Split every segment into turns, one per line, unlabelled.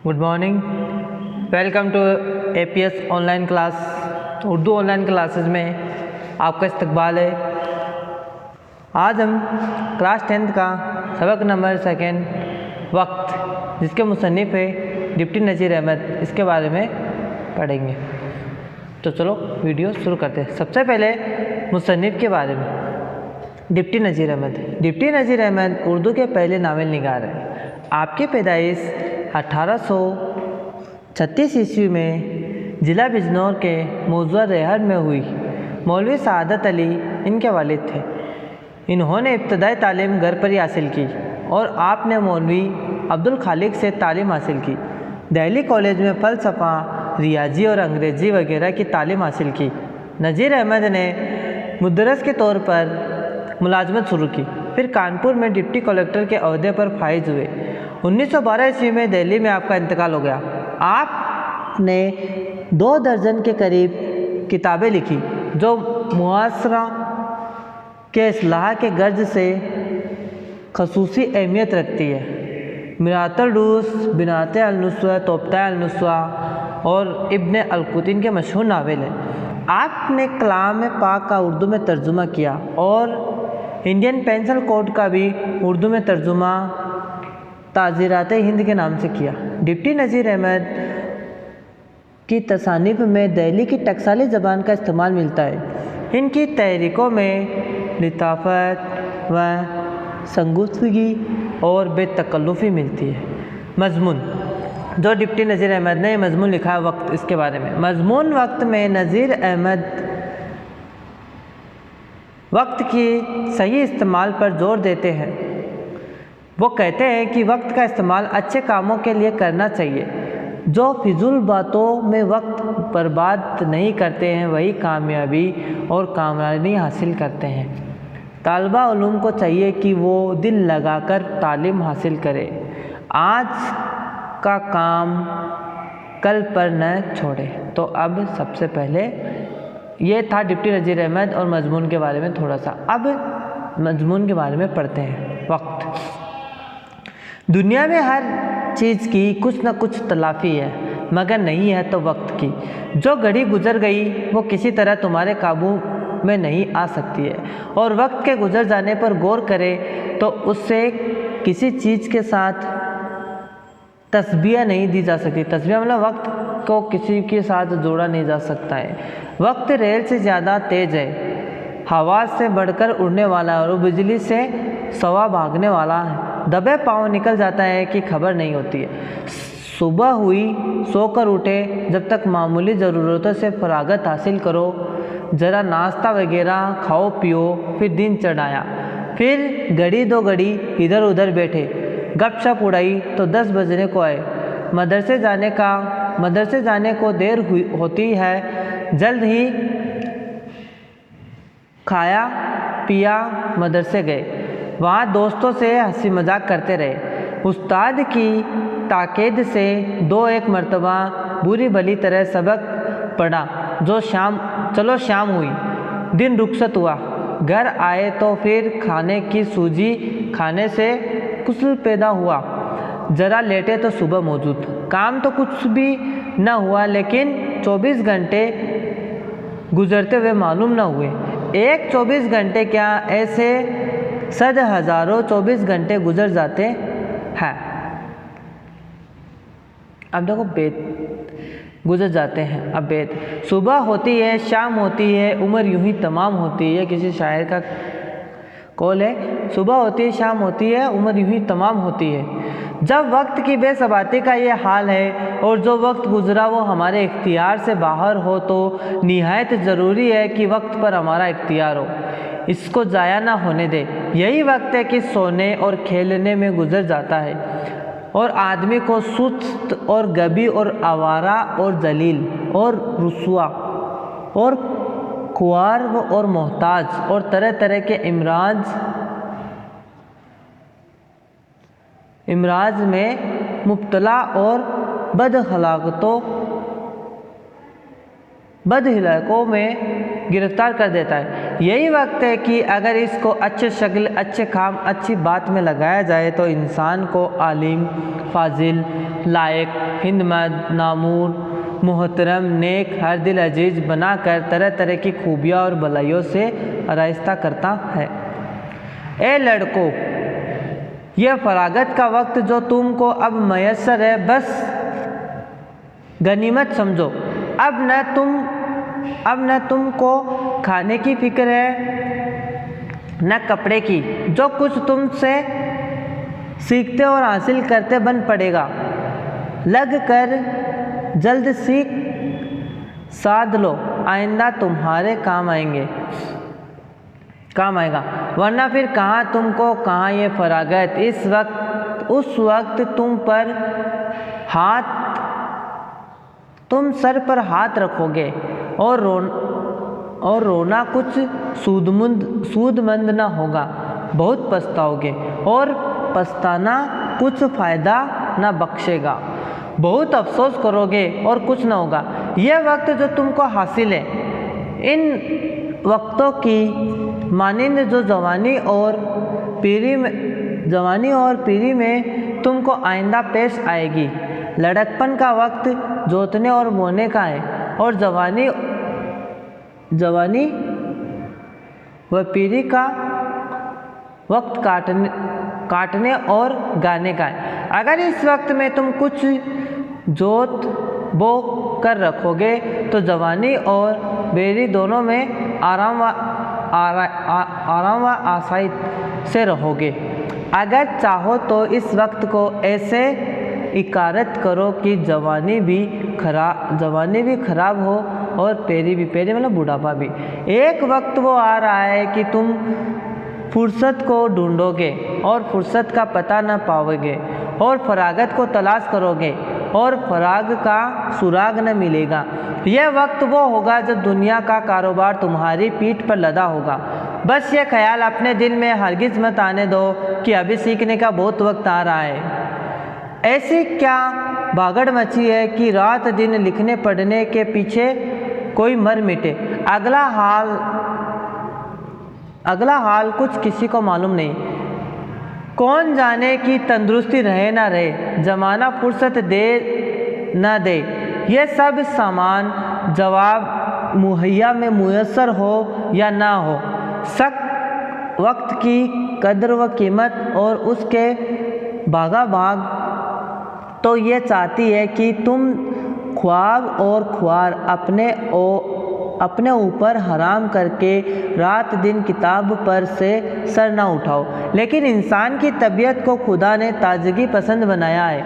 Good morning. Welcome to APS online class. Urdu online classes में आपका इस्तकबाल है। आज हम क्लास 10th का सबक नंबर 2 वक्त, जिसके मुसन्निफ़ है डिप्टी नज़ीर अहमद, इसके बारे में पढ़ेंगे। तो चलो वीडियो शुरू करते हैं। सबसे पहले मुसन्निफ़ के बारे में। डिप्टी नज़ीर अहमद। डिप्टी नज़ीर अहमद उर्दू के पहले नावल निगार हैं। आपकी पैदाइश 1836 ईस्वी में ज़िला बिजनौर के मौजूदा रेहड़ में हुई। मौलवी सआदत अली इनके वालिद थे। इन्होंने इब्तदाई तालीम घर पर ही हासिल की और आपने मौलवी अब्दुल खालिक से तालीम हासिल की। दिल्ली कॉलेज में फ़लसफ़ा, रियाजी और अंग्रेज़ी वगैरह की तालीम हासिल की। नज़ीर अहमद ने मुदर्रिस के तौर पर मुलाजमत शुरू की, फिर कानपुर में डिप्टी कलेक्टर के अहदे पर फाइज हुए। 1912 ईस्वी में दिल्ली में आपका इंतकाल हो गया। आपने 2 दर्जन के करीब किताबें लिखी जो मुआसरा के इस्लाह के गर्ज से खसूसी अहमियत रखती है। मिरातुल रूस, बिनाते अल-नुस्वा, तोफ्ता अल-नुस्वा और इब्न अल-कुतिन के मशहूर नावल हैं। आपने कलाम पाक का उर्दू में तर्जुमा किया और इंडियन पेंसिल कोड का भी उर्दू में तर्जुमा ताज़ीरात हिंद के नाम से किया। डिप्टी नज़ीर अहमद की तसानीफ में दिल्ली की टकसाली ज़बान का इस्तेमाल मिलता है। इनकी तहरीकों में लिताफ़त व संगुफ्तगी और बेतकल्लुफ़ी मिलती है। मज़मून जो डिप्टी नज़ीर अहमद ने मज़मून लिखा है वक्त, इसके बारे में। मज़मून वक्त में नज़ीर अहमद वक्त की सही इस्तेमाल पर जोर देते हैं। वो कहते हैं कि वक्त का इस्तेमाल अच्छे कामों के लिए करना चाहिए। जो फिजूल बातों में वक्त बर्बाद नहीं करते हैं वही कामयाबी और कामयाबी हासिल करते हैं। तालिबा उलूम को चाहिए कि वो दिल लगाकर तालीम हासिल करे, आज का काम कल पर न छोड़े। तो अब सबसे पहले ये था डिप्टी नज़ीर अहमद और मज़मून के बारे में थोड़ा सा। अब मज़मून के बारे में पढ़ते हैं। वक्त। दुनिया में हर चीज़ की कुछ न कुछ तलाफ़ी है, मगर नहीं है तो वक्त की। जो घड़ी गुजर गई वो किसी तरह तुम्हारे काबू में नहीं आ सकती है, और वक्त के गुजर जाने पर गौर करे तो उससे किसी चीज़ के साथ तस्बिया नहीं दी जा सकती। तस्बिया मतलब वक्त को किसी के साथ जोड़ा नहीं जा सकता है। वक्त रेल से ज़्यादा तेज़ है, हवा से बढ़कर उड़ने वाला और बिजली से सवा भागने वाला है। दबे पाँव निकल जाता है कि खबर नहीं होती है। सुबह हुई, सोकर उठे, जब तक मामूली ज़रूरतों से फरागत हासिल करो, ज़रा नाश्ता वगैरह खाओ पियो, फिर दिन चढ़ाया, फिर घड़ी 2 घड़ी इधर उधर बैठे, गपशप उड़ाई तो 10 बजने को आए। मदरसे जाने को देर होती है, जल्द ही खाया पिया, मदरसे गए, वहाँ दोस्तों से हंसी मजाक करते रहे। उस्ताद की ताकीद से 2-1 मरतबा बुरी भली तरह सबक पढ़ा। चलो शाम हुई, दिन रुखसत हुआ, घर आए तो फिर खाने की सूजी खाने से कुसल पैदा हुआ। ज़रा लेटे तो सुबह मौजूद। काम तो कुछ भी न हुआ, लेकिन 24 घंटे गुजरते हुए मालूम न हुए। एक 24 घंटे क्या, ऐसे सद हज़ारों 24 घंटे गुजर जाते हैं। अब देखो गुजर जाते हैं। अब सुबह होती है, शाम होती है, उम्र यूं ही तमाम होती है। किसी शायर का कौल है, सुबह होती है, शाम होती है, उम्र यूं ही तमाम होती है। जब वक्त की बेसबाती का ये हाल है और जो वक्त गुजरा वो हमारे इख्तियार से बाहर हो, तो निहायत ज़रूरी है कि वक्त पर हमारा इख्तियार हो, इसको ज़ाया ना होने दे। यही वक्त है कि सोने और खेलने में गुजर जाता है और आदमी को सुस्त और गबी और आवारा और जलील और रुस्वा और खुआर और मोहताज और तरह तरह के इमराज में मुब्तला और बदहिलाकों में गिरफ्तार कर देता है। यही वक्त है कि अगर इसको अच्छे शक्ल, अच्छे काम, अच्छी बात में लगाया जाए तो इंसान को आलिम, फाजिल, लायक, हिंदमर्द, नामूर, मोहतरम, नेक, हर दिल अजीज बनाकर तरह तरह की खूबियाँ और भलाइयों से आरास्ता करता है। ए लड़कों, यह फरागत का वक्त जो तुमको अब मैसर है बस गनीमत समझो। अब न तुमको खाने की फिक्र है न कपड़े की। जो कुछ तुमसे सीखते और हासिल करते बन पड़ेगा। लग कर जल्द सीख साध लो, आइंदा तुम्हारे काम आएगा, वरना फिर कहाँ तुमको कहाँ ये फरागत। उस वक्त तुम सर पर हाथ रखोगे और रोना कुछ सूदमंद न होगा। बहुत पछताओगे और पछताना कुछ फ़ायदा न बख्शेगा। बहुत अफसोस करोगे और कुछ न होगा। यह वक्त जो तुमको हासिल है, इन वक्तों की मानिंद जो जवानी और पीरी में तुमको आइंदा पेश आएगी। लड़कपन का वक्त जोतने और बोने का है और जवानी व पीरी का वक्त काटने और गाने का है। अगर इस वक्त में तुम कुछ जोत बो कर रखोगे तो जवानी और बेरी दोनों में आराम व आसाइश से रहोगे। अगर चाहो तो इस वक्त को ऐसे इकारत करो कि जवानी भी खराब हो और पेरी मतलब बुढ़ापा भी। एक वक्त वो आ रहा है कि तुम फुर्सत को ढूंढोगे और फुर्सत का पता न पाओगे और फरागत को तलाश करोगे और फराग का सुराग न मिलेगा। यह वक्त वो होगा जब दुनिया का कारोबार तुम्हारी पीठ पर लदा होगा। बस ये ख्याल अपने दिल में हरगिज़ मत आने दो कि अभी सीखने का बहुत वक्त आ रहा है। ऐसी क्या भागड़ मची है कि रात दिन लिखने पढ़ने के पीछे कोई मर मिटे। अगला हाल कुछ किसी को मालूम नहीं। कौन जाने कि तंदुरुस्ती रहे ना रहे, जमाना फुर्सत दे ना दे। ये सब सामान जवाब मुहैया में मुयस्सर हो या ना हो। वक्त की कदर व कीमत और उसके भागा भाग तो ये चाहती है कि तुम ख्वाब और ख्वार अपने ऊपर हराम करके रात दिन किताब पर से सर ना उठाओ। लेकिन इंसान की तबीयत को खुदा ने ताजगी पसंद बनाया है।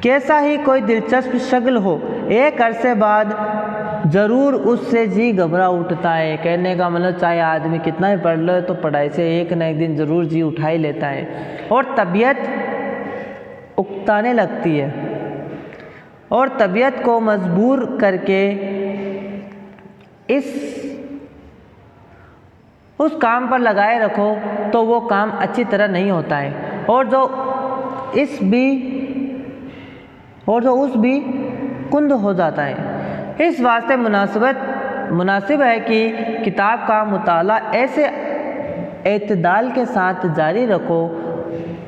कैसा ही कोई दिलचस्प शक्ल हो, एक अरसे बाद ज़रूर उससे जी घबरा उठता है। कहने का मतलब चाहे आदमी कितना ही पढ़ लो तो पढ़ाई से एक न एक दिन ज़रूर जी उठा ही लेता है और तबीयत उकताने लगती है और तबीयत को मजबूर करके उस काम पर लगाए रखो तो वो काम अच्छी तरह नहीं होता है और जो उस भी कुंद हो जाता है। इस वास्ते मुनासिब है कि किताब का मुताला ऐसे एतदाल के साथ जारी रखो।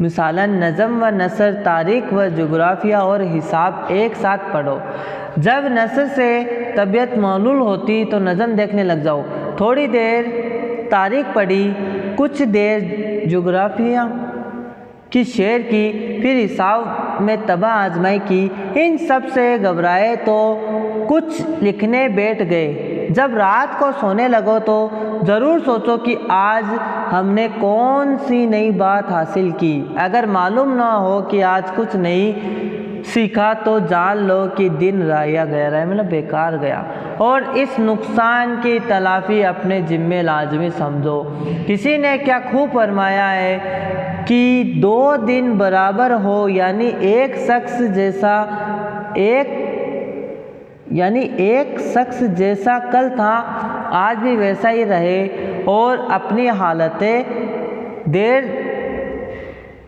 मिसालन नज़म व नसर, तारीख़ व जोग्राफिया और हिसाब एक साथ पढ़ो। जब नसर से तबीयत मालूल होती तो नज़म देखने लग जाओ। थोड़ी देर तारीख़ पढ़ी, कुछ देर जोग्राफिया की शेर की, फिर हिसाब में तबाह आजमाई की। इन सब से घबराए तो कुछ लिखने बैठ गए। जब रात को सोने लगो तो ज़रूर सोचो कि आज हमने कौन सी नई बात हासिल की। अगर मालूम ना हो कि आज कुछ नहीं सीखा तो जान लो कि दिन राया गया मतलब बेकार गया और इस नुकसान की तलाफ़ी अपने ज़िम्मे लाजमी समझो। किसी ने क्या खूब फरमाया है कि 2 दिन बराबर हो, यानी एक शख्स जैसा कल था आज भी वैसा ही रहे और अपनी हालतें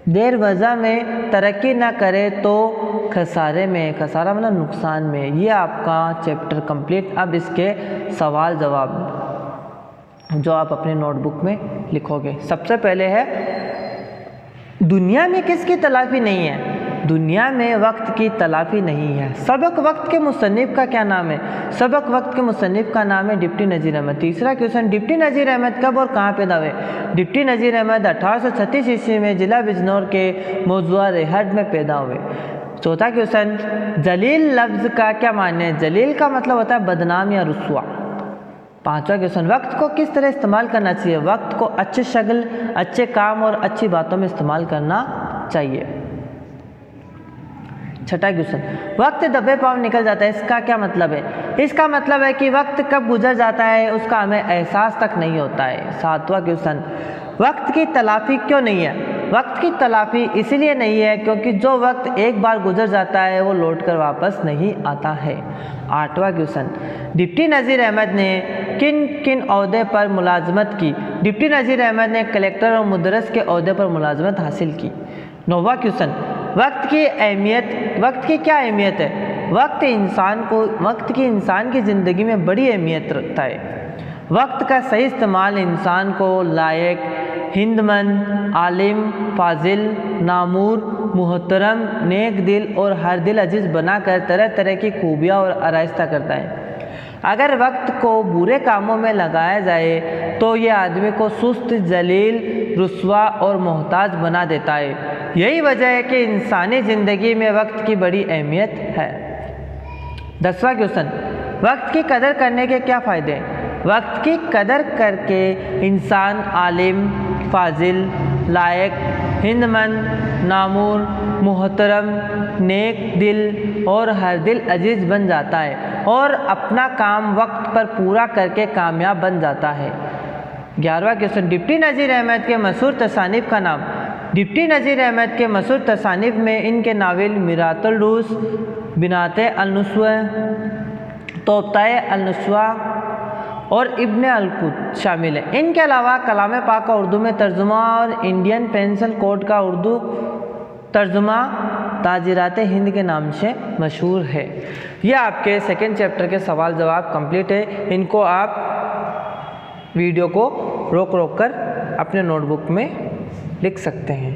देर वजह में तरक्की न करे तो खसारे में, खसारा मतलब नुकसान में। ये आपका चैप्टर कंप्लीट। अब इसके सवाल जवाब जो आप अपने नोटबुक में लिखोगे। सबसे पहले है, दुनिया में किसकी तलाफी नहीं है? दुनिया में वक्त की तलाफी नहीं है। सबक वक्त के मुसन्निफ का क्या नाम है? सबक वक्त के मुसन्निफ का नाम है डिप्टी नज़ीर अहमद। तीसरा क्वेश्चन, डिप्टी नज़ीर अहमद कब और कहाँ पैदा हुए? डिप्टी नज़ीर अहमद 1836 ईस्वी में जिला बिजनौर के मौजूदा रेहट में पैदा हुए। चौथा क्वेश्चन, जलील लफ्ज़ का क्या मान्य है? जलील का मतलब होता है बदनाम या रुस्वा। पांचवा क्वेश्चन, वक्त को किस तरह इस्तेमाल करना चाहिए? वक्त को अच्छे शगल, अच्छे काम और अच्छी बातों में इस्तेमाल करना चाहिए। छठा क्वेश्चन, वक्त दबे पाँव निकल जाता है, इसका क्या मतलब है? इसका मतलब है कि वक्त कब गुजर जाता है उसका हमें एहसास तक नहीं होता है। सातवां क्वेश्चन, वक्त की तलाफी क्यों नहीं है? वक्त की तलाफी इसलिए नहीं है क्योंकि जो वक्त एक बार गुजर जाता है वो लौटकर वापस नहीं आता है। आठवां क्वेश्चन, डिप्टी नज़ीर अहमद ने किन किन ओहदे पर मुलाजमत की? डिप्टी नज़ीर अहमद ने कलेक्टर और मुदरस के ओहदे पर मुलाजमत हासिल की। नौवां क्वेश्चन, वक्त की अहमियत, वक्त की क्या अहमियत है? वक्त की इंसान की ज़िंदगी में बड़ी अहमियत रखता है। वक्त का सही इस्तेमाल इंसान को लायक, हिंदमंद, आलिम, फाजिल, नामूर, मुहतरम, नेक दिल और हर दिल अजीज़ बनाकर तरह तरह की खूबियाँ और आराइस्ता करता है। अगर वक्त को बुरे कामों में लगाया जाए तो ये आदमी को सुस्त, जलील, रुस्वा और मोहताज बना देता है। यही वजह है कि इंसानी ज़िंदगी में वक्त की बड़ी अहमियत है। 10वां क्वेश्चन, वक्त की कदर करने के क्या फ़ायदे हैं? वक्त की कदर करके इंसान आलिम, फाजिल, लायक, हिंदमंद, नामूर, मुहतरम, नेक दिल और हर दिल अजीज़ बन जाता है और अपना काम वक्त पर पूरा करके कामयाब बन जाता है। 11वां क्वेश्चन, डिप्टी नज़ीर अहमद के मशहूर तसानीफ़ का नाम? डिप्टी नज़ीर अहमद के मशहूर तसानीफ़ में इनके नावल मिरातुल रूस, बिनाते अल-नुस्वा, तोफ्ताए अल-नुस्वा और इब्न अल-कुद शामिल है। इनके अलावा कलाम पाक का उर्दू में तर्जुमा और इंडियन पेंसिल कोड का उर्दू तर्जुमा ताजीरात हिंद के नाम से मशहूर है। यह आपके सेकेंड चैप्टर के सवाल जवाब कंप्लीट है। इनको आप वीडियो को रोक रोक कर अपने नोटबुक में लिख सकते हैं।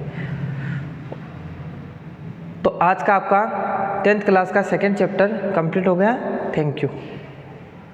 तो आज का आपका 10th क्लास का सेकेंड चैप्टर कंप्लीट हो गया। Thank you.